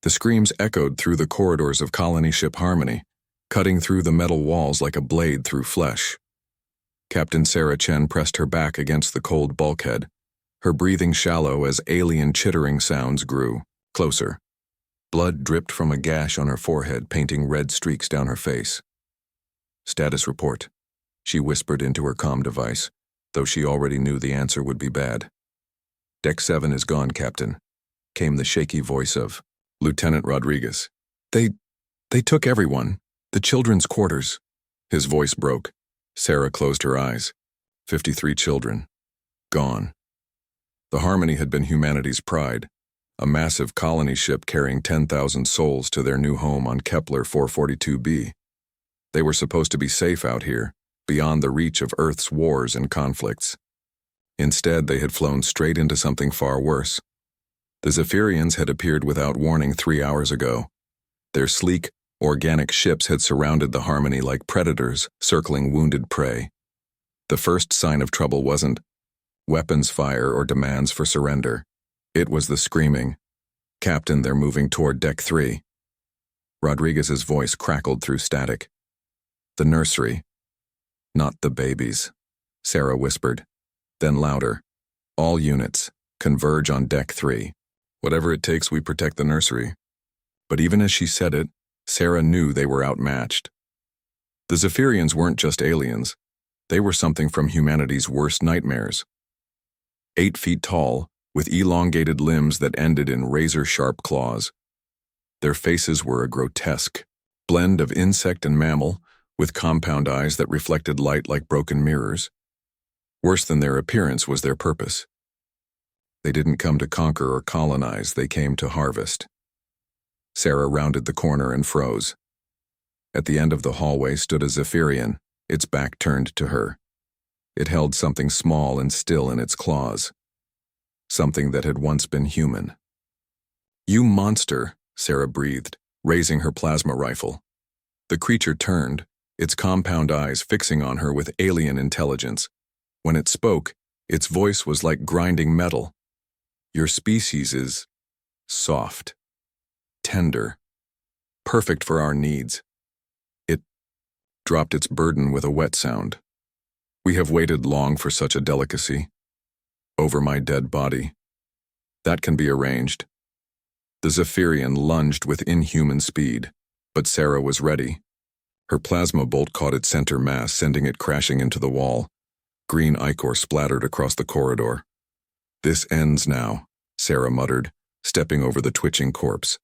The screams echoed through the corridors of colony ship Harmony, cutting through the metal walls like a blade through flesh. Captain Sarah Chen pressed her back against the cold bulkhead, her breathing shallow as alien chittering sounds grew closer. Blood dripped from a gash on her forehead, painting red streaks down her face. "Status report," she whispered into her comm device, though she already knew the answer would be bad. "Deck 7 is gone, Captain," came the shaky voice of Lieutenant Rodriguez. They took everyone. The children's quarters." His voice broke. Sarah closed her eyes. 53 children. Gone. The Harmony had been humanity's pride, a massive colony ship carrying 10,000 souls to their new home on Kepler 442b. They were supposed to be safe out here, beyond the reach of Earth's wars and conflicts. Instead, they had flown straight into something far worse. The Zephyrians had appeared without warning 3 hours ago. Their sleek, organic ships had surrounded the Harmony like predators circling wounded prey. The first sign of trouble wasn't weapons fire or demands for surrender. It was the screaming, "Captain, they're moving toward Deck 3. Rodriguez's voice crackled through static. "The nursery. Not the babies," Sarah whispered. Then louder, "All units, converge on Deck 3. Whatever it takes, we protect the nursery." But even as she said it, Sarah knew they were outmatched. The Zephyrians weren't just aliens. They were something from humanity's worst nightmares. 8 feet tall, with elongated limbs that ended in razor-sharp claws. Their faces were a grotesque blend of insect and mammal, with compound eyes that reflected light like broken mirrors. Worse than their appearance was their purpose. They didn't come to conquer or colonize, they came to harvest. Sarah rounded the corner and froze. At the end of the hallway stood a Zephyrian, its back turned to her. It held something small and still in its claws. Something that had once been human. "You monster," Sarah breathed, raising her plasma rifle. The creature turned, its compound eyes fixing on her with alien intelligence. When it spoke, its voice was like grinding metal. "Your species is soft, tender, perfect for our needs." It dropped its burden with a wet sound. "We have waited long for such a delicacy. Over my dead body. That can be arranged." The Zephyrian lunged with inhuman speed, but Sarah was ready. Her plasma bolt caught its center mass, sending it crashing into the wall. Green ichor splattered across the corridor. "This ends now," Sarah muttered, stepping over the twitching corpse.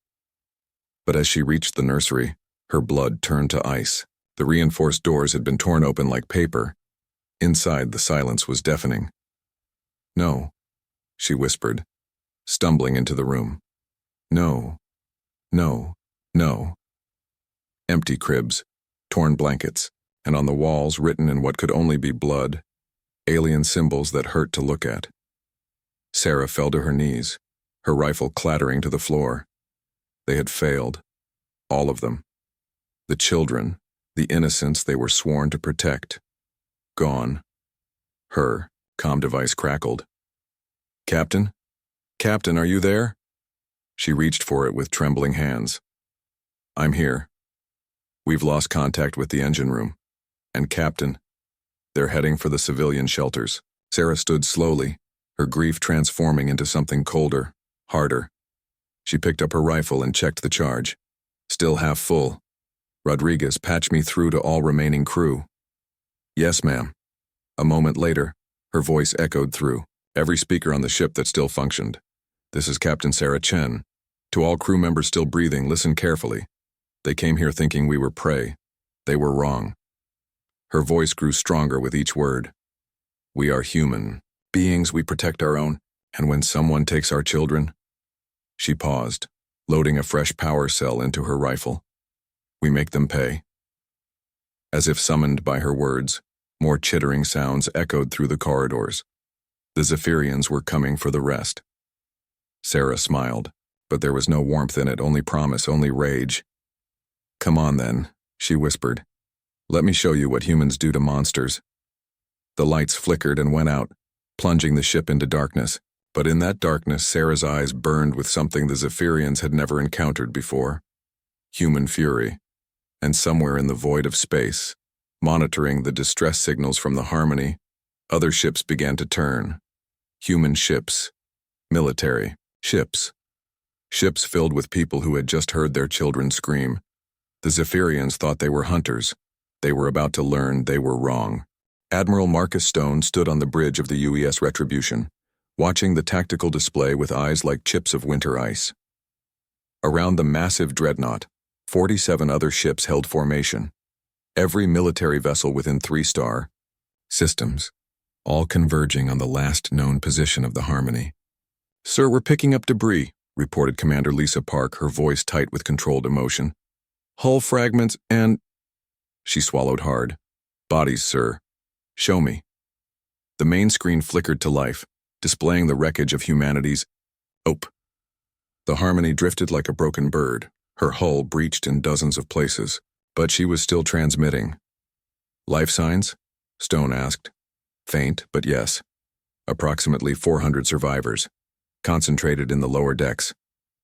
But as she reached the nursery, her blood turned to ice. The reinforced doors had been torn open like paper. Inside, the silence was deafening. "No," she whispered, stumbling into the room. "No, no, no." Empty cribs, torn blankets, and on the walls, written in what could only be blood, alien symbols that hurt to look at. Sarah fell to her knees, her rifle clattering to the floor. They had failed. All of them. The children, the innocents they were sworn to protect. Gone. Her comm device crackled. "Captain? Captain, are you there?" She reached for it with trembling hands. "I'm here. We've lost contact with the engine room. And Captain, they're heading for the civilian shelters." Sarah stood slowly, her grief transforming into something colder, harder. She picked up her rifle and checked the charge. Still half full. "Rodriguez, patch me through to all remaining crew." "Yes, ma'am." A moment later, her voice echoed through every speaker on the ship that still functioned. "This is Captain Sarah Chen. To all crew members still breathing, listen carefully. They came here thinking we were prey. They were wrong." Her voice grew stronger with each word. "We are human beings, we protect our own, and when someone takes our children..." She paused, loading a fresh power cell into her rifle. "We make them pay." As if summoned by her words, more chittering sounds echoed through the corridors. The Zephyrians were coming for the rest. Sarah smiled, but there was no warmth in it, only promise, only rage. "Come on then," she whispered. "Let me show you what humans do to monsters." The lights flickered and went out, plunging the ship into darkness. But in that darkness, Sarah's eyes burned with something the Zephyrians had never encountered before. Human fury. And somewhere in the void of space, monitoring the distress signals from the Harmony, other ships began to turn. Human ships. Military ships. Ships filled with people who had just heard their children scream. The Zephyrians thought they were hunters. They were about to learn they were wrong. Admiral Marcus Stone stood on the bridge of the UES Retribution, watching the tactical display with eyes like chips of winter ice. Around the massive dreadnought, 47 other ships held formation. Every military vessel within 3-star systems, all converging on the last known position of the Harmony. "Sir, we're picking up debris," reported Commander Lisa Park, her voice tight with controlled emotion. "Hull fragments and—" She swallowed hard. "Bodies, sir. Show me." The main screen flickered to life, displaying the wreckage of humanity's hope. The Harmony drifted like a broken bird, her hull breached in dozens of places, but she was still transmitting. "Life signs?" Stone asked. "Faint, but yes. Approximately 400 survivors, concentrated in the lower decks.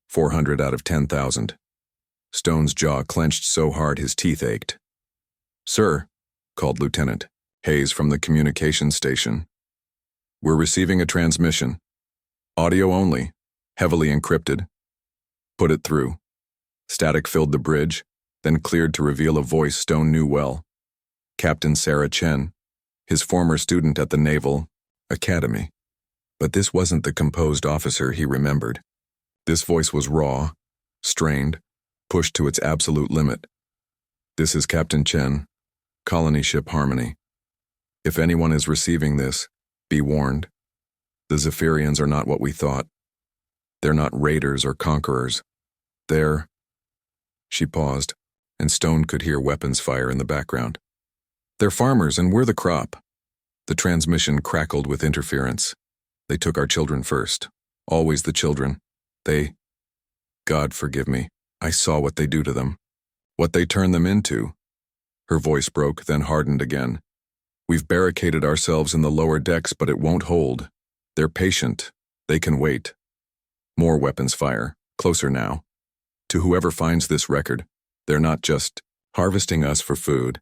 400 out of 10,000. Stone's jaw clenched so hard his teeth ached. "Sir," called Lieutenant Hayes from the communications station. "We're receiving a transmission. Audio only, heavily encrypted." "Put it through." Static filled the bridge, then cleared to reveal a voice Stone knew well. Captain Sarah Chen, his former student at the Naval Academy. But this wasn't the composed officer he remembered. This voice was raw, strained, pushed to its absolute limit. "This is Captain Chen, Colony Ship Harmony. If anyone is receiving this, be warned. The Zephyrians are not what we thought. They're not raiders or conquerors. They're—" She paused, and Stone could hear weapons fire in the background. "They're farmers, and we're the crop." The transmission crackled with interference. "They took our children first. Always the children. They— God forgive me. I saw what they do to them. What they turn them into." Her voice broke, then hardened again. "We've barricaded ourselves in the lower decks, but it won't hold. They're patient. They can wait." More weapons fire, closer now. To whoever finds this record, they're not just harvesting us for food.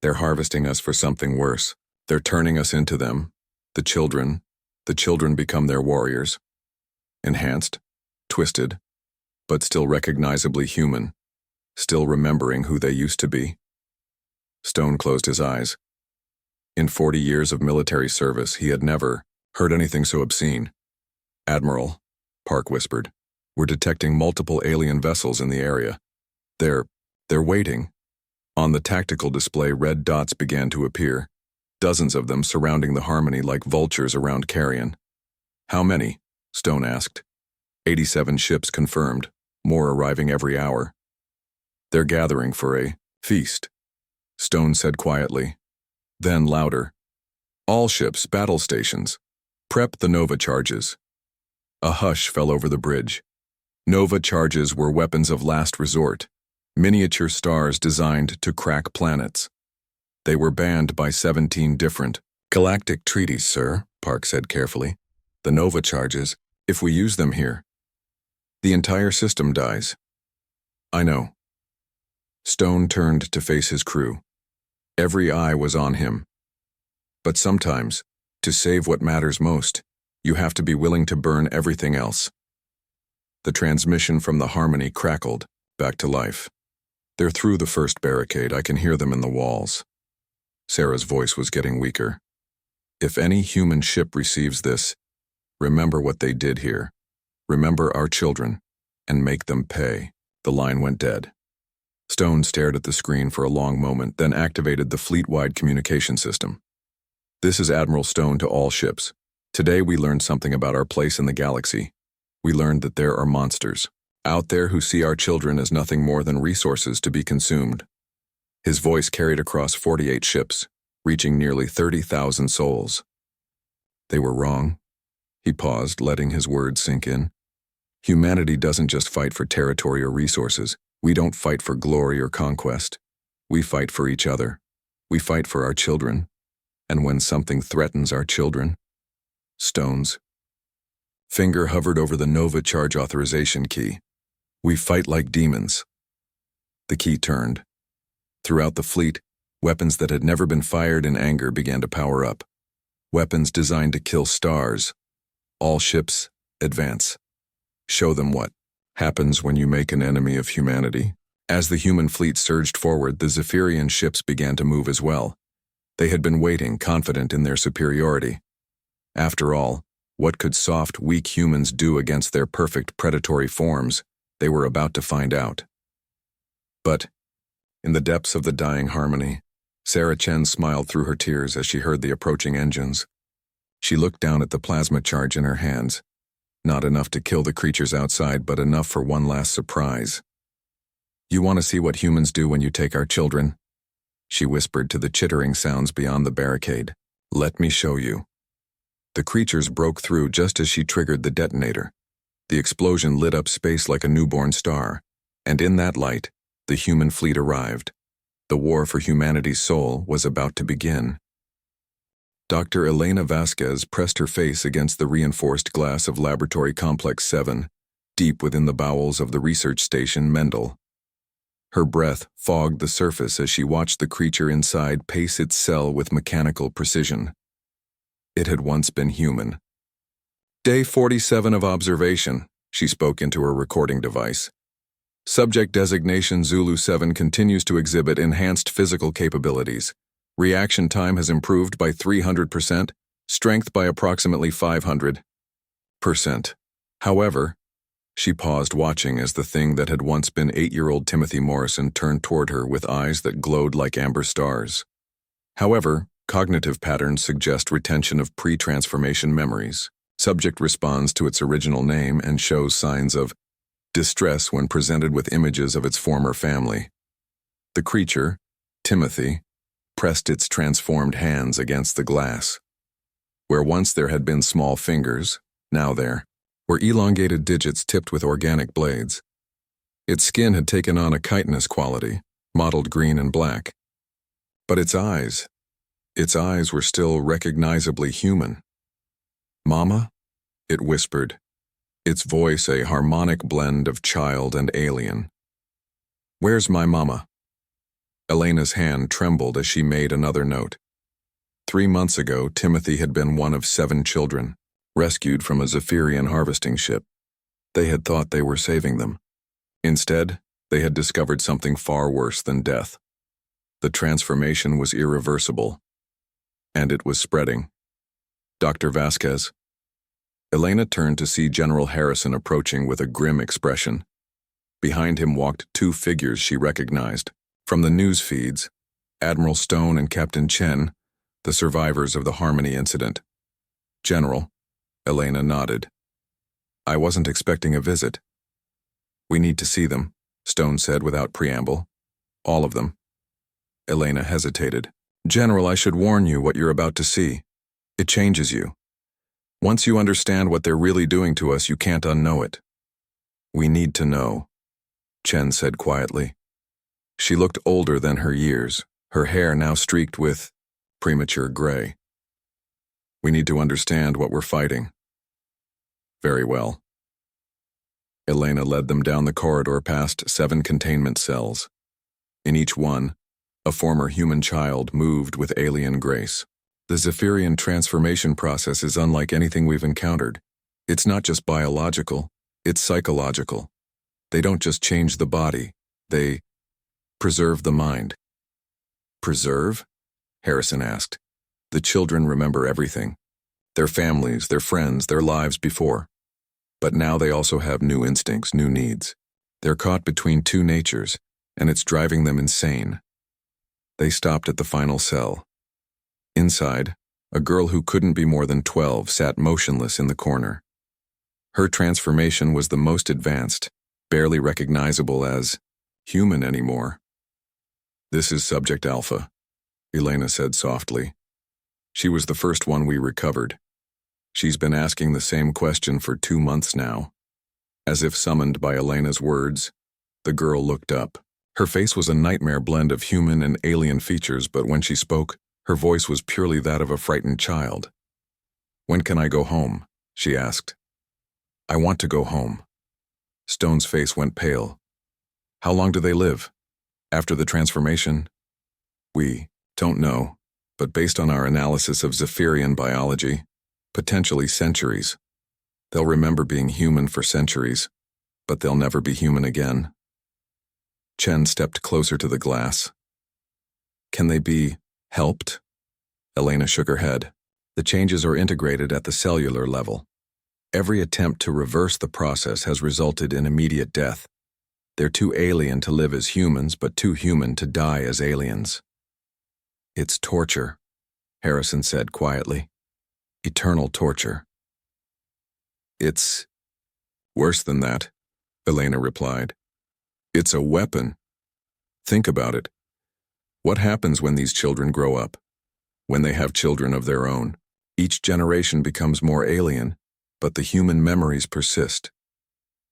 They're harvesting us for something worse. They're turning us into them. The children become their warriors. Enhanced, twisted, but still recognizably human, still remembering who they used to be. Stone closed his eyes. In 40 years of military service, he had never heard anything so obscene. "Admiral," Park whispered, "we're detecting multiple alien vessels in the area. They're waiting." On the tactical display, red dots began to appear, dozens of them surrounding the Harmony like vultures around carrion. "How many?" Stone asked. 87 ships confirmed, more arriving every hour. "They're gathering for a feast," Stone said quietly. Then louder. "All ships, battle stations. Prep the Nova charges." A hush fell over the bridge. Nova charges were weapons of last resort, miniature stars designed to crack planets. They were banned by 17 different galactic treaties, sir, Park said carefully. "The Nova charges, if we use them here, the entire system dies." "I know." Stone turned to face his crew. Every eye was on him. "But sometimes, to save what matters most, you have to be willing to burn everything else." The transmission from the Harmony crackled, back to life. "They're through the first barricade. I can hear them in the walls." Sarah's voice was getting weaker. "If any human ship receives this, remember what they did here. Remember our children, and make them pay." The line went dead. Stone stared at the screen for a long moment, then activated the fleet-wide communication system. "This is Admiral Stone to all ships. Today we learned something about our place in the galaxy. We learned that there are monsters out there who see our children as nothing more than resources to be consumed." His voice carried across 48 ships, reaching nearly 30,000 souls. "They were wrong." He paused, letting his words sink in. "Humanity doesn't just fight for territory or resources. We don't fight for glory or conquest. We fight for each other. We fight for our children. And when something threatens our children, Stone's Finger hovered over the Nova charge authorization key. We fight like demons. The key turned. Throughout the fleet, weapons that had never been fired in anger began to power up. Weapons designed to kill stars. All ships, advance. Show them what happens when you make an enemy of humanity. As the human fleet surged forward, the Zephyrian ships began to move as well. They had been waiting, confident in their superiority. After all, what could soft, weak humans do against their perfect predatory forms? They were about to find out. But, in the depths of the dying harmony, Sarah Chen smiled through her tears as she heard the approaching engines. She looked down at the plasma charge in her hands. Not enough to kill the creatures outside, but enough for one last surprise. You want to see what humans do when you take our children? She whispered to the chittering sounds beyond the barricade. Let me show you. The creatures broke through just as she triggered the detonator. The explosion lit up space like a newborn star, and in that light, the human fleet arrived. The war for humanity's soul was about to begin. Dr. Elena Vasquez pressed her face against the reinforced glass of Laboratory Complex 7, deep within the bowels of the research station Mendel. Her breath fogged the surface as she watched the creature inside pace its cell with mechanical precision. It had once been human. Day 47 of observation, she spoke into her recording device. Subject designation Zulu 7 continues to exhibit enhanced physical capabilities. Reaction time has improved by 300%, strength by approximately 500%. However, she paused, watching as the thing that had once been 8-year-old Timothy Morrison turned toward her with eyes that glowed like amber stars. However, cognitive patterns suggest retention of pre-transformation memories. Subject responds to its original name and shows signs of distress when presented with images of its former family. The creature, Timothy, pressed its transformed hands against the glass. Where once there had been small fingers, now there were elongated digits tipped with organic blades. Its skin had taken on a chitinous quality, mottled green and black. But its eyes were still recognizably human. Mama? It whispered, its voice a harmonic blend of child and alien. Where's my mama? Elena's hand trembled as she made another note. 3 months ago, Timothy had been one of 7 children, rescued from a Zephyrian harvesting ship. They had thought they were saving them. Instead, they had discovered something far worse than death. The transformation was irreversible, and it was spreading. Dr. Vasquez. Elena turned to see General Harrison approaching with a grim expression. Behind him walked 2 figures she recognized. From the news feeds, Admiral Stone and Captain Chen, the survivors of the Harmony incident. General, Elena nodded. I wasn't expecting a visit. We need to see them, Stone said without preamble. All of them. Elena hesitated. General, I should warn you what you're about to see. It changes you. Once you understand what they're really doing to us, you can't unknow it. We need to know, Chen said quietly. She looked older than her years, her hair now streaked with premature gray. We need to understand what we're fighting. Very well. Elena led them down the corridor past 7 containment cells. In each one, a former human child moved with alien grace. The Zephyrian transformation process is unlike anything we've encountered. It's not just biological, it's psychological. They don't just change the body, they preserve the mind. Preserve? Harrison asked. The children remember everything. Their families, their friends, their lives before. But now they also have new instincts, new needs. They're caught between 2 natures, and it's driving them insane. They stopped at the final cell. Inside, a girl who couldn't be more than 12 sat motionless in the corner. Her transformation was the most advanced, barely recognizable as human anymore. This is Subject Alpha, Elena said softly. She was the first one we recovered. She's been asking the same question for 2 months now. As if summoned by Elena's words, the girl looked up. Her face was a nightmare blend of human and alien features, but when she spoke, her voice was purely that of a frightened child. When can I go home? She asked. I want to go home. Stone's face went pale. How long do they live? After the transformation? We don't know, but based on our analysis of Zephyrian biology, potentially centuries. They'll remember being human for centuries, but they'll never be human again. Chen stepped closer to the glass. Can they be helped? Elena shook her head. The changes are integrated at the cellular level. Every attempt to reverse the process has resulted in immediate death. They're too alien to live as humans, but too human to die as aliens. It's torture, Harrison said quietly. Eternal torture. It's worse than that, Elena replied. It's a weapon. Think about it. What happens when these children grow up? When they have children of their own, each generation becomes more alien, but the human memories persist.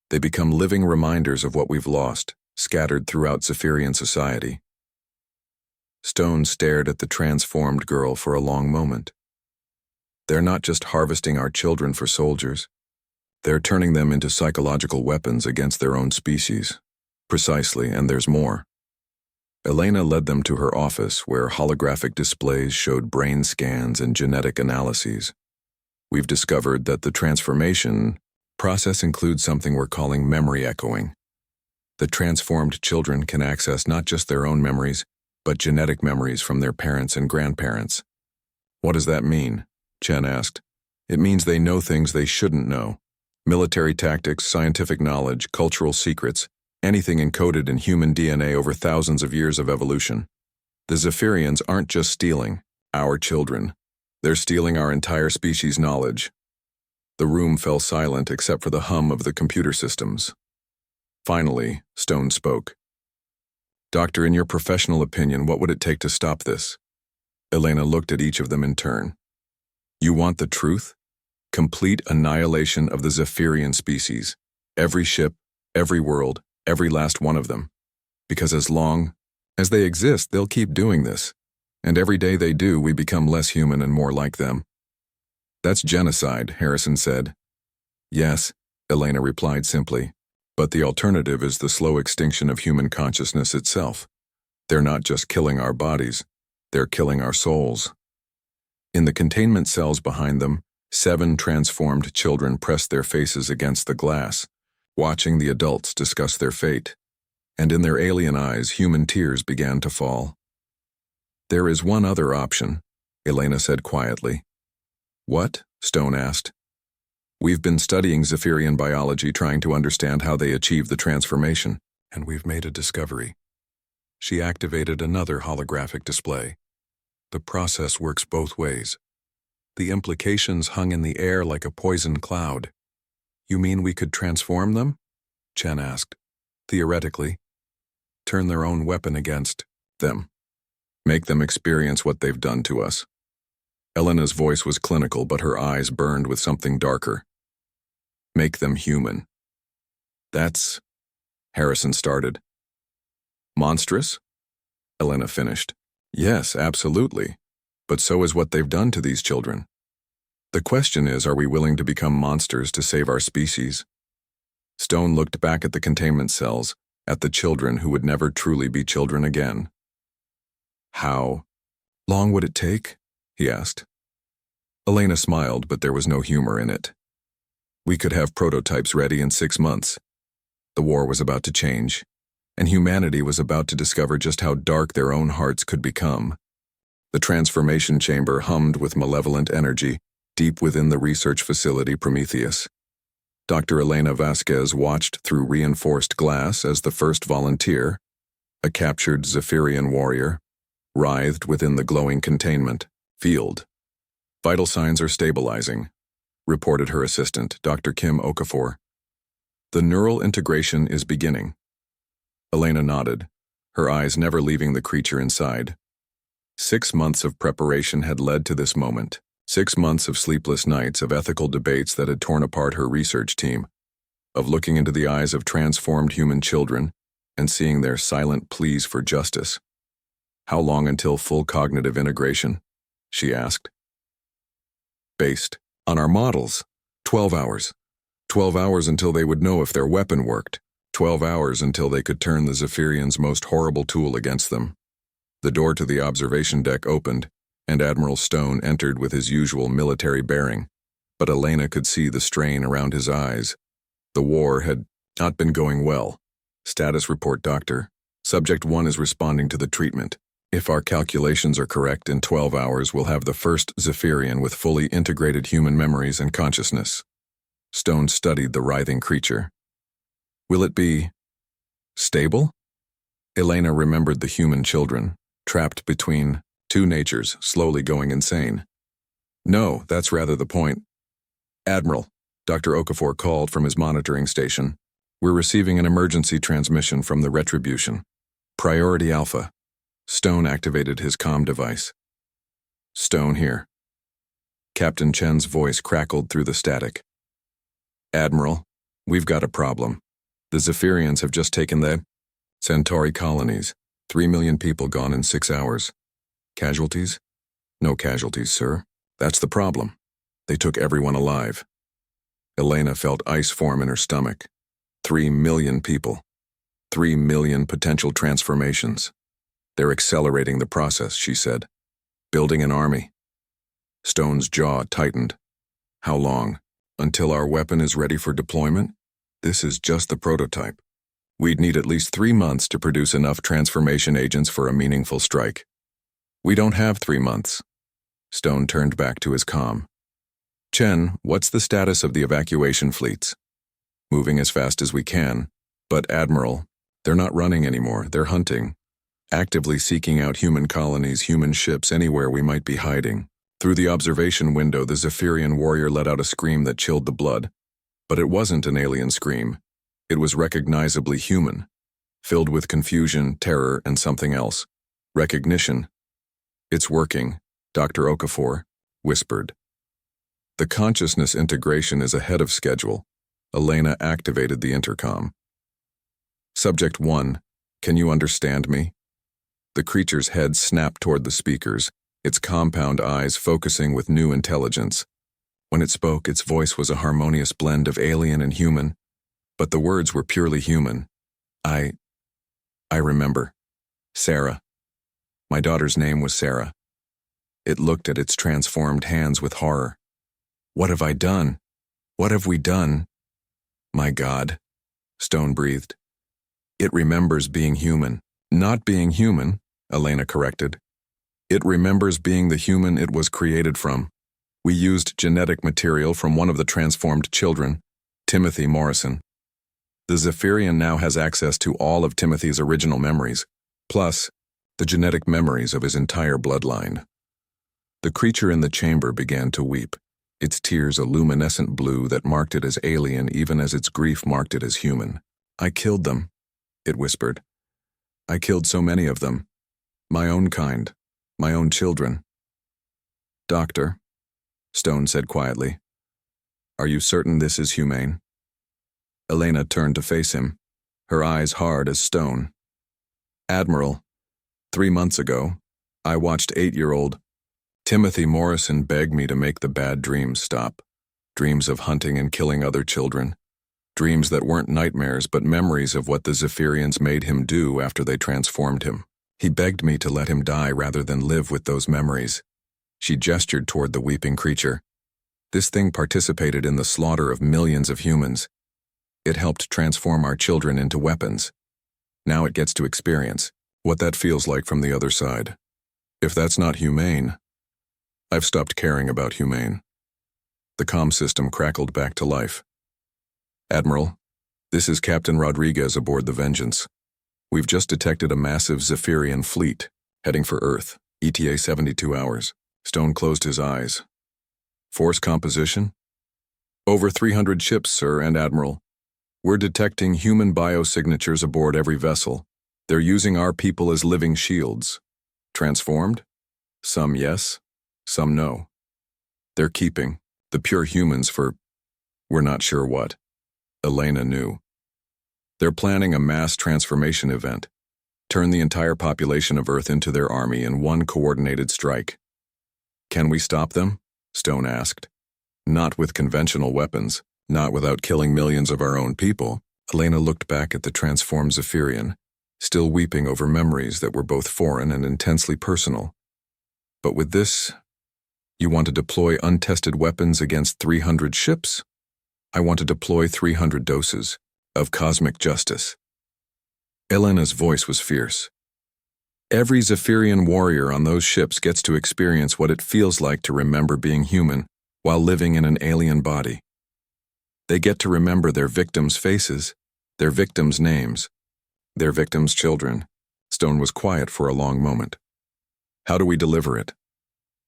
They become living reminders of what we've lost, scattered throughout Zephyrian society. Stone stared at the transformed girl for a long moment. They're not just harvesting our children for soldiers. They're turning them into psychological weapons against their own species. Precisely, and there's more. Elena led them to her office, where holographic displays showed brain scans and genetic analyses. We've discovered that the transformation process includes something we're calling memory echoing. The transformed children can access not just their own memories, but genetic memories from their parents and grandparents. What does that mean? Chen asked. It means they know things they shouldn't know. Military tactics, scientific knowledge, cultural secrets, anything encoded in human DNA over thousands of years of evolution. The Zephyrians aren't just stealing our children. They're stealing our entire species' knowledge. The room fell silent except for the hum of the computer systems. Finally, Stone spoke. Doctor, in your professional opinion, what would it take to stop this? Elena looked at each of them in turn. You want the truth? Complete annihilation of the Zephyrian species. Every ship, every world, every last one of them. Because as long as they exist, they'll keep doing this. And every day they do, we become less human and more like them. That's genocide, Harrison said. Yes, Elena replied simply. But the alternative is the slow extinction of human consciousness itself. They're not just killing our bodies, they're killing our souls. In the containment cells behind them, 7 transformed children pressed their faces against the glass, watching the adults discuss their fate. And in their alien eyes, human tears began to fall. There is one other option, Elena said quietly. What? Stone asked. We've been studying Zephyrian biology, trying to understand how they achieve the transformation, and we've made a discovery. She activated another holographic display. The process works both ways. The implications hung in the air like a poison cloud. You mean we could transform them? Chen asked. Theoretically. Turn their own weapon against them. Make them experience what they've done to us. Elena's voice was clinical, but her eyes burned with something darker. Make them human. That's... Harrison started. Monstrous? Elena finished. Yes, absolutely. But so is what they've done to these children. The question is, are we willing to become monsters to save our species? Stone looked back at the containment cells, at the children who would never truly be children again. How long would it take? He asked. Elena smiled, but there was no humor in it. We could have prototypes ready in 6 months. The war was about to change, and humanity was about to discover just how dark their own hearts could become. The transformation chamber hummed with malevolent energy deep within the research facility Prometheus. Dr. Elena Vasquez watched through reinforced glass as the first volunteer, a captured Zephyrian warrior, writhed within the glowing containment field. Vital signs are stabilizing, reported her assistant, Dr. Kim Okafor. The neural integration is beginning. Elena nodded, her eyes never leaving the creature inside. 6 months of preparation had led to this moment. 6 months of sleepless nights, of ethical debates that had torn apart her research team, of looking into the eyes of transformed human children and seeing their silent pleas for justice. How long until full cognitive integration? She asked. Based on our models, 12 hours. 12 hours until they would know if their weapon worked. 12 hours until they could turn the Zephyrians' most horrible tool against them. The door to the observation deck opened, and Admiral Stone entered with his usual military bearing, but Elena could see the strain around his eyes. The war had not been going well. Status report, Doctor. Subject 1 is responding to the treatment. If our calculations are correct, in 12 hours we'll have the first Zephyrian with fully integrated human memories and consciousness. Stone studied the writhing creature. Will it be stable? Elena remembered the human children, trapped between two natures, slowly going insane. No, that's rather the point. Admiral, Dr. Okafor called from his monitoring station. We're receiving an emergency transmission from the Retribution. Priority Alpha. Stone activated his comm device. Stone here. Captain Chen's voice crackled through the static. Admiral, we've got a problem. The Zephyrians have just taken the Centauri colonies. 3 million people gone in 6 hours. Casualties? No casualties, sir. That's the problem. They took everyone alive. Elena felt ice form in her stomach. 3 million people. 3 million potential transformations. They're accelerating the process, she said. Building an army. Stone's jaw tightened. How long? Until our weapon is ready for deployment? This is just the prototype. We'd need at least 3 months to produce enough transformation agents for a meaningful strike. We don't have 3 months. Stone turned back to his comm. Chen, what's the status of the evacuation fleets? Moving as fast as we can. But Admiral, they're not running anymore, they're hunting. Actively seeking out human colonies, human ships, anywhere we might be hiding. Through the observation window, the Zephyrian warrior let out a scream that chilled the blood. But it wasn't an alien scream. It was recognizably human, filled with confusion, terror, and something else. Recognition. It's working, Dr. Okafor whispered. The consciousness integration is ahead of schedule. Elena activated the intercom. Subject 1, can you understand me? The creature's head snapped toward the speakers, its compound eyes focusing with new intelligence. When it spoke, its voice was a harmonious blend of alien and human, but the words were purely human. I remember. Sarah. My daughter's name was Sarah. It looked at its transformed hands with horror. What have I done? What have we done? My God, Stone breathed. It remembers being human. Not being human, Elena corrected. It remembers being the human it was created from. We used genetic material from one of the transformed children, Timothy Morrison. The Zephyrian now has access to all of Timothy's original memories, plus the genetic memories of his entire bloodline. The creature in the chamber began to weep, its tears a luminescent blue that marked it as alien even as its grief marked it as human. I killed them, it whispered. I killed so many of them. My own kind, my own children. Doctor, Stone said quietly, are you certain this is humane? Elena turned to face him, her eyes hard as stone. Admiral, 3 months ago, I watched 8-year-old Timothy Morrison beg me to make the bad dreams stop. Dreams of hunting and killing other children. Dreams that weren't nightmares but memories of what the Zephyrians made him do after they transformed him. He begged me to let him die rather than live with those memories. She gestured toward the weeping creature. This thing participated in the slaughter of millions of humans. It helped transform our children into weapons. Now it gets to experience what that feels like from the other side. If that's not humane, I've stopped caring about humane. The comm system crackled back to life. Admiral, this is Captain Rodriguez aboard the Vengeance. We've just detected a massive Zephyrian fleet heading for Earth, ETA 72 hours. Stone closed his eyes. Force composition? Over 300 ships, sir and Admiral. We're detecting human biosignatures aboard every vessel. They're using our people as living shields. Transformed? Some yes, some no. They're keeping the pure humans for we're not sure what. Elena knew. They're planning a mass transformation event. Turn the entire population of Earth into their army in one coordinated strike. Can we stop them? Stone asked. Not with conventional weapons. Not without killing millions of our own people. Elena looked back at the transformed Zephyrian, still weeping over memories that were both foreign and intensely personal. But with this, you want to deploy untested weapons against 300 ships? I want to deploy 300 doses of cosmic justice. Elena's voice was fierce. Every Zephyrian warrior on those ships gets to experience what it feels like to remember being human while living in an alien body. They get to remember their victims' faces, their victims' names, their victims' children. Stone was quiet for a long moment. How do we deliver it?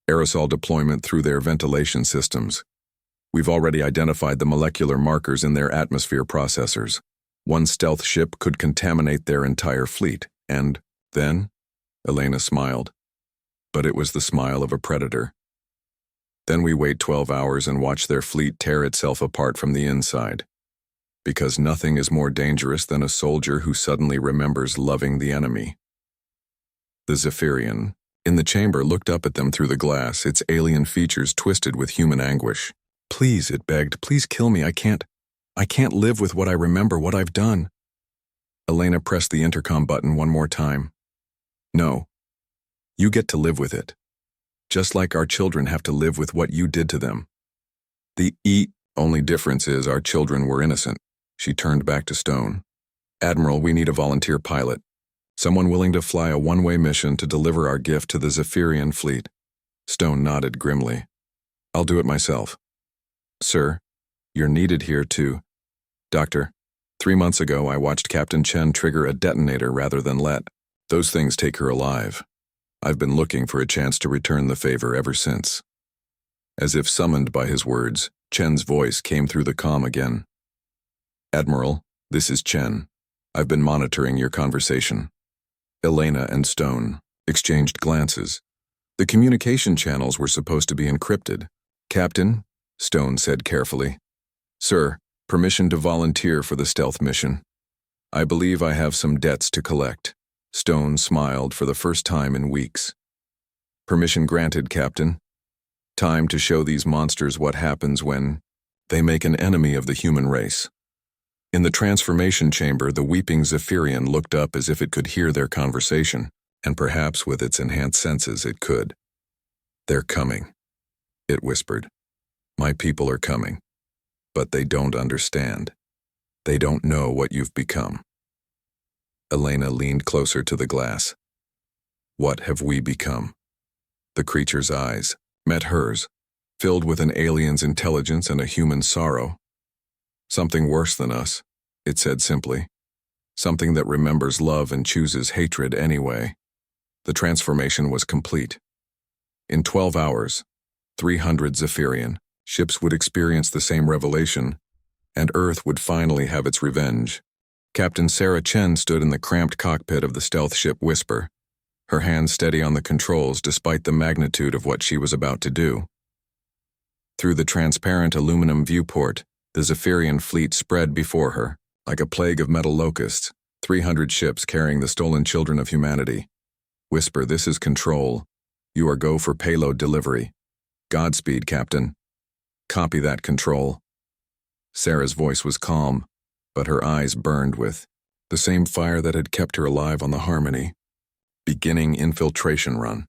Aerosol deployment through their ventilation systems. We've already identified the molecular markers in their atmosphere processors. One stealth ship could contaminate their entire fleet, and then? Elena smiled. But it was the smile of a predator. Then we wait 12 hours and watch their fleet tear itself apart from the inside. Because nothing is more dangerous than a soldier who suddenly remembers loving the enemy. The Zephyrian, in the chamber, looked up at them through the glass, its alien features twisted with human anguish. Please, it begged, please kill me. I can't live with what I remember, what I've done. Elena pressed the intercom button one more time. No. You get to live with it. Just like our children have to live with what you did to them. The only difference is our children were innocent. She turned back to Stone. Admiral, we need a volunteer pilot. Someone willing to fly a one-way mission to deliver our gift to the Zephyrian fleet. Stone nodded grimly. I'll do it myself. Sir, you're needed here too. Doctor, 3 months ago I watched Captain Chen trigger a detonator rather than let. Those things take her alive. I've been looking for a chance to return the favor ever since. As if summoned by his words, Chen's voice came through the comm again. Admiral, this is Chen. I've been monitoring your conversation. Elena and Stone exchanged glances. The communication channels were supposed to be encrypted. Captain, Stone said carefully. Sir, permission to volunteer for the stealth mission. I believe I have some debts to collect. Stone smiled for the first time in weeks. Permission granted, Captain. Time to show these monsters what happens when they make an enemy of the human race. In the transformation chamber, the weeping Zephyrian looked up as if it could hear their conversation, and perhaps with its enhanced senses it could. They're coming, it whispered. My people are coming, but they don't understand. They don't know what you've become. Elena leaned closer to the glass. What have we become? The creature's eyes met hers, filled with an alien's intelligence and a human sorrow. Something worse than us, it said simply. Something that remembers love and chooses hatred anyway. The transformation was complete. In 12 hours, 300 Zephyrian ships would experience the same revelation, and Earth would finally have its revenge. Captain Sarah Chen stood in the cramped cockpit of the stealth ship Whisper, her hands steady on the controls despite the magnitude of what she was about to do. Through the transparent aluminum viewport, the Zephyrian fleet spread before her, like a plague of metal locusts, 300 ships carrying the stolen children of humanity. Whisper, this is Control. You are go for payload delivery. Godspeed, Captain. Copy that, Control. Sarah's voice was calm, but her eyes burned with the same fire that had kept her alive on the Harmony. Beginning infiltration run.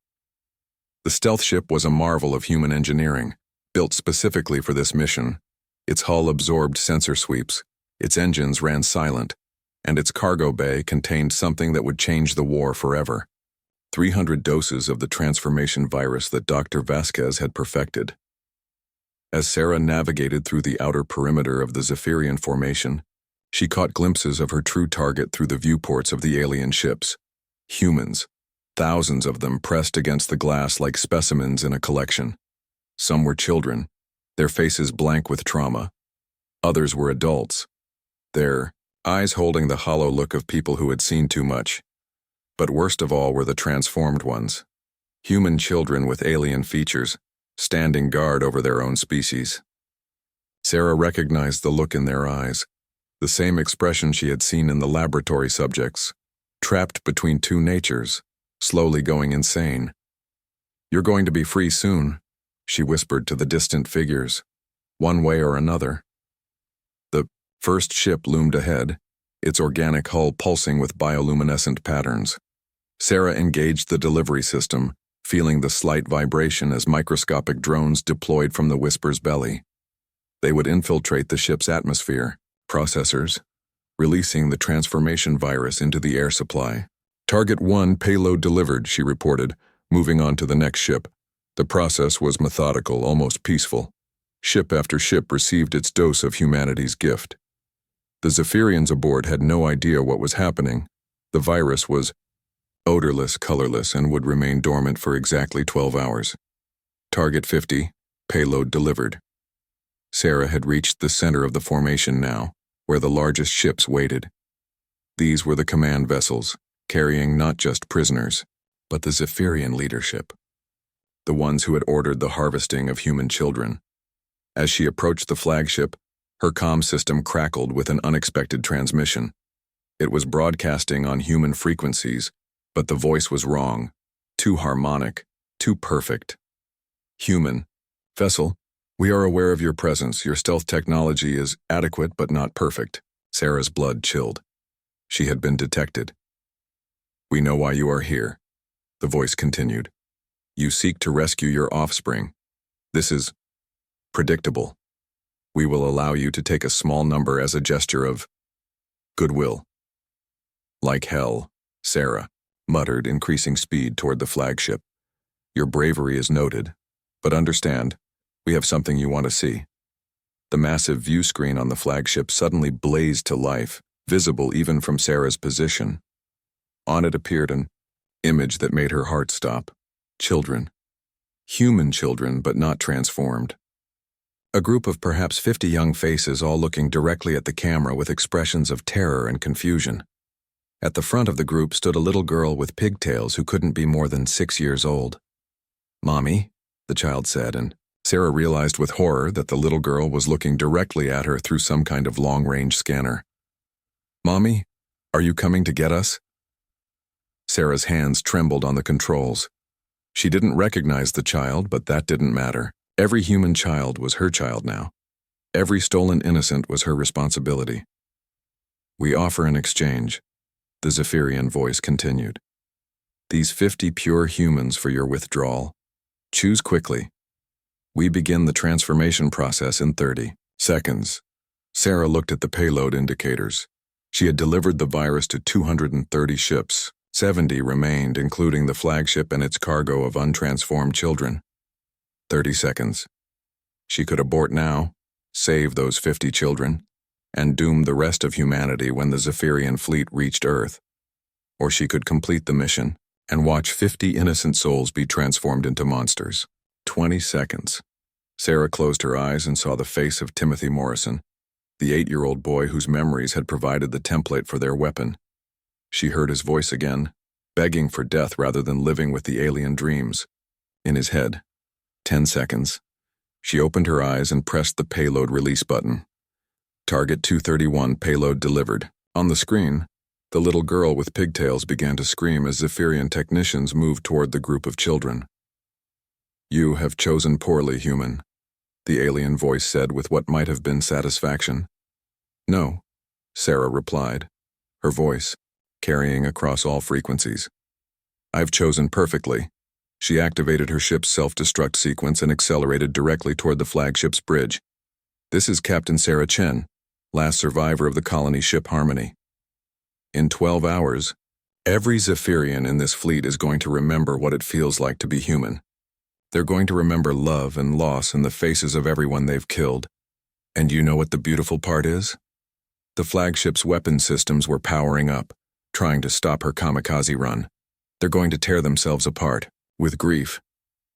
The stealth ship was a marvel of human engineering, built specifically for this mission. Its hull absorbed sensor sweeps, its engines ran silent, and its cargo bay contained something that would change the war forever. 300 doses of the transformation virus that Dr. Vasquez had perfected. As Sarah navigated through the outer perimeter of the Zephyrian formation, she caught glimpses of her true target through the viewports of the alien ships. Humans, thousands of them pressed against the glass like specimens in a collection. Some were children, their faces blank with trauma. Others were adults, their eyes holding the hollow look of people who had seen too much. But worst of all were the transformed ones. Human children with alien features, standing guard over their own species. Sarah recognized the look in their eyes, the same expression she had seen in the laboratory subjects, trapped between two natures, slowly going insane. You're going to be free soon, she whispered to the distant figures, one way or another. First ship loomed ahead, its organic hull pulsing with bioluminescent patterns. Sarah engaged the delivery system, feeling the slight vibration as microscopic drones deployed from the Whisper's belly. They would infiltrate the ship's atmosphere, processors, releasing the transformation virus into the air supply. Target 1 payload delivered, she reported, moving on to the next ship. The process was methodical, almost peaceful. Ship after ship received its dose of humanity's gift. The Zephyrians aboard had no idea what was happening. The virus was odorless, colorless, and would remain dormant for exactly 12 hours. Target 50, payload delivered. Sarah had reached the center of the formation now, where the largest ships waited. These were the command vessels, carrying not just prisoners, but the Zephyrian leadership, the ones who had ordered the harvesting of human children. As she approached the flagship, her comm system crackled with an unexpected transmission. It was broadcasting on human frequencies, but the voice was wrong, too harmonic, too perfect. Human. Vessel, we are aware of your presence. Your stealth technology is adequate but not perfect. Sarah's blood chilled. She had been detected. We know why you are here, the voice continued. You seek to rescue your offspring. This is predictable. We will allow you to take a small number as a gesture of goodwill. Like hell, Sarah muttered, increasing speed toward the flagship. Your bravery is noted, but understand, we have something you want to see. The massive view screen on the flagship suddenly blazed to life, visible even from Sarah's position. On it appeared an image that made her heart stop. Children. Human children, but not transformed. A group of perhaps 50 young faces all looking directly at the camera with expressions of terror and confusion. At the front of the group stood a little girl with pigtails who couldn't be more than 6 years old. Mommy, the child said, and Sarah realized with horror that the little girl was looking directly at her through some kind of long-range scanner. Mommy, are you coming to get us? Sarah's hands trembled on the controls. She didn't recognize the child, but that didn't matter. Every human child was her child now. Every stolen innocent was her responsibility. We offer an exchange, the Zephyrian voice continued. These 50 pure humans for your withdrawal. Choose quickly. We begin the transformation process in 30 seconds. Sarah looked at the payload indicators. She had delivered the virus to 230 ships. 70 remained, including the flagship and its cargo of untransformed children. 30 seconds. She could abort now, save those 50 children, and doom the rest of humanity when the Zephyrian fleet reached Earth. Or she could complete the mission and watch 50 innocent souls be transformed into monsters. 20 seconds. Sarah closed her eyes and saw the face of Timothy Morrison, the 8-year-old boy whose memories had provided the template for their weapon. She heard his voice again, begging for death rather than living with the alien dreams. In his head. 10 seconds. She opened her eyes and pressed the payload release button. Target 231 payload delivered. On the screen, the little girl with pigtails began to scream as Zephyrian technicians moved toward the group of children. You have chosen poorly, human, the alien voice said with what might have been satisfaction. No, Sarah replied, her voice carrying across all frequencies. I've chosen perfectly. She activated her ship's self-destruct sequence and accelerated directly toward the flagship's bridge. This is Captain Sarah Chen, last survivor of the colony ship Harmony. In 12 hours, every Zephyrian in this fleet is going to remember what it feels like to be human. They're going to remember love and loss in the faces of everyone they've killed. And you know what the beautiful part is? The flagship's weapon systems were powering up, trying to stop her kamikaze run. They're going to tear themselves apart, with grief.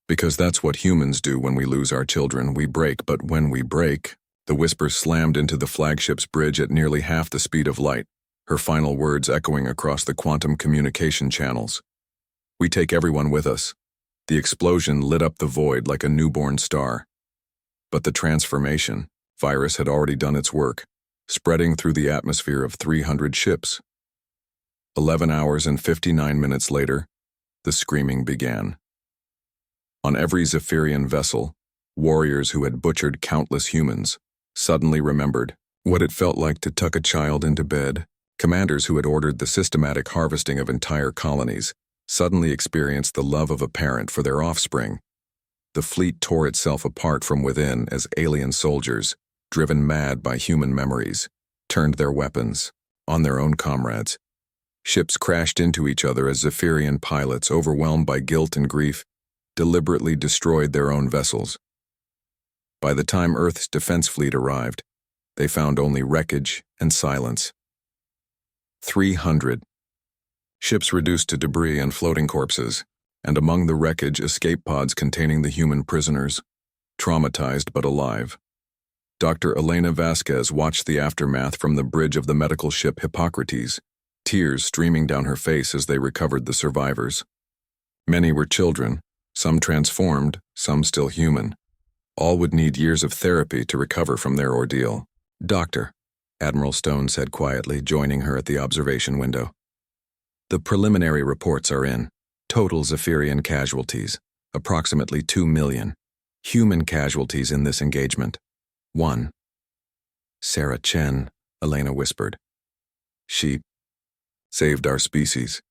Because that's what humans do when we lose our children, we break, but when we break, the Whisper slammed into the flagship's bridge at nearly half the speed of light, her final words echoing across the quantum communication channels. We take everyone with us. The explosion lit up the void like a newborn star. But the transformation virus had already done its work, spreading through the atmosphere of 300 ships. 11 hours and 59 minutes later, the screaming began. On every Zephyrian vessel, warriors who had butchered countless humans suddenly remembered What it felt like to tuck a child into bed, commanders who had ordered the systematic harvesting of entire colonies suddenly experienced the love of a parent for their offspring. The fleet tore itself apart from within as alien soldiers, driven mad by human memories, turned their weapons on their own comrades. Ships crashed into each other as Zephyrian pilots, overwhelmed by guilt and grief, deliberately destroyed their own vessels. By the time Earth's defense fleet arrived, they found only wreckage and silence. 300 ships reduced to debris and floating corpses, and among the wreckage, escape pods containing the human prisoners, traumatized but alive. Dr. Elena Vasquez watched the aftermath from the bridge of the medical ship Hippocrates, tears streaming down her face as they recovered the survivors. Many were children, some transformed, some still human. All would need years of therapy to recover from their ordeal. "Doctor," Admiral Stone said quietly, joining her at the observation window. "The preliminary reports are in. Total Zephyrian casualties, approximately 2 million. Human casualties in this engagement, 1. Sarah Chen," Elena whispered. "She saved our species."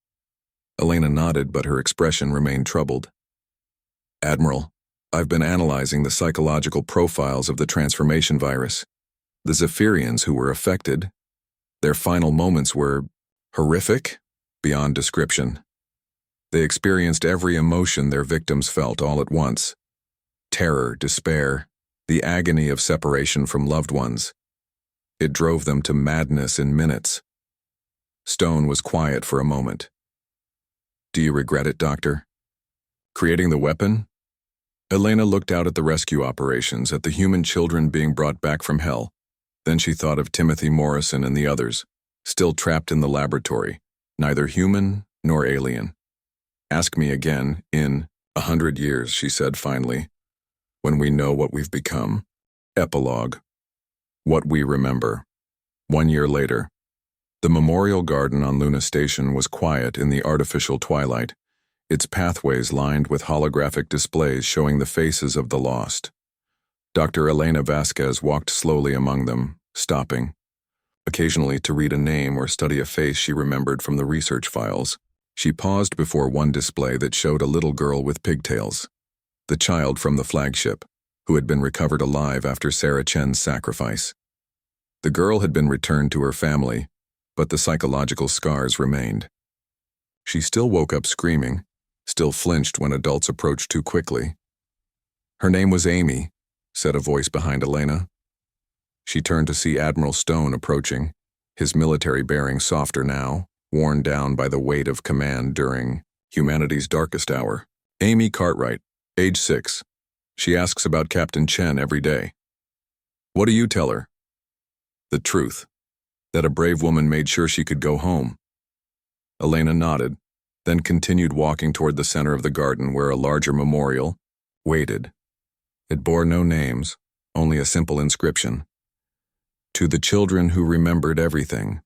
Elena nodded, but her expression remained troubled. "Admiral, I've been analyzing the psychological profiles of the transformation virus. The Zephyrians who were affected, their final moments were horrific beyond description. They experienced every emotion their victims felt all at once. Terror, despair, the agony of separation from loved ones. It drove them to madness in minutes." Stone was quiet for a moment. "Do you regret it, Doctor? Creating the weapon?" Elena looked out at the rescue operations, at the human children being brought back from hell. Then she thought of Timothy Morrison and the others, still trapped in the laboratory, neither human nor alien. "Ask me again in 100 years," she said finally, "when we know what we've become." Epilogue. What we remember. 1 year later. The memorial garden on Luna Station was quiet in the artificial twilight, its pathways lined with holographic displays showing the faces of the lost. Dr. Elena Vasquez walked slowly among them, stopping, occasionally to read a name or study a face she remembered from the research files. She paused before one display that showed a little girl with pigtails, the child from the flagship, who had been recovered alive after Sarah Chen's sacrifice. The girl had been returned to her family, but the psychological scars remained. She still woke up screaming, still flinched when adults approached too quickly. "Her name was Amy," said a voice behind Elena. She turned to see Admiral Stone approaching, his military bearing softer now, worn down by the weight of command during humanity's darkest hour. "Amy Cartwright, age 6. She asks about Captain Chen every day." "What do you tell her?" "The truth. That a brave woman made sure she could go home." Elena nodded, then continued walking toward the center of the garden where a larger memorial waited. It bore no names, only a simple inscription. "To the children who remembered everything.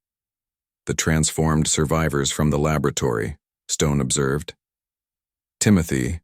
The transformed survivors from the laboratory," Stone observed. "Timothy,